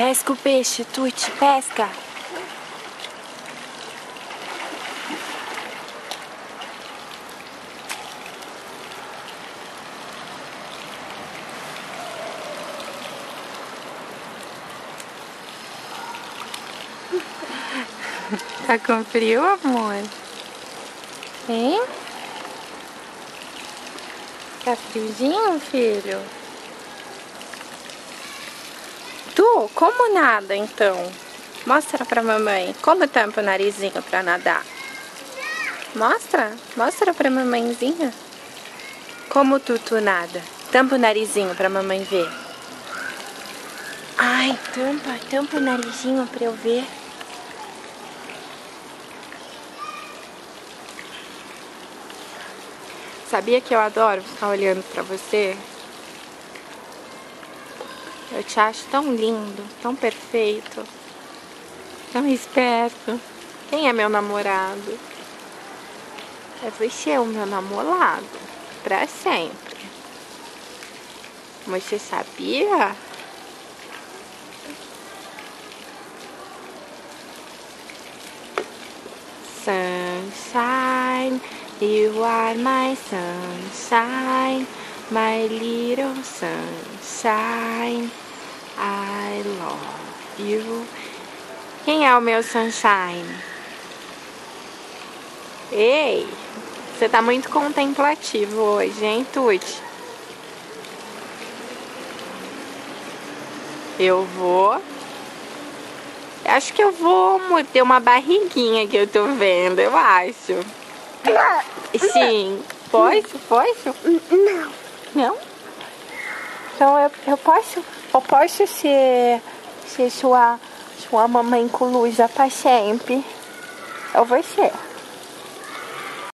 Pesca o peixe, Tuti, pesca. Tá com frio, amor? Hein? Tá friozinho, filho? Tu, como nada, então? Mostra pra mamãe. Como tampa o narizinho pra nadar? Mostra. Mostra pra mamãezinha. Como tu nada. Tampa o narizinho pra mamãe ver. Ai, tampa o narizinho pra eu ver. Sabia que eu adoro ficar olhando pra você? Eu te acho tão lindo, tão perfeito, tão esperto. Quem é meu namorado? É você, o meu namorado, pra sempre. Você sabia? Sunshine, you are my sunshine, my little sunshine, I love you. Quem é o meu sunshine? Ei, você tá muito contemplativo hoje, hein, Tuti? Acho que eu vou ter uma barriguinha que eu tô vendo, eu acho. Sim. Posso? Não. Não? Então eu posso ser sua mamãe coruja pra sempre. Eu vou ser.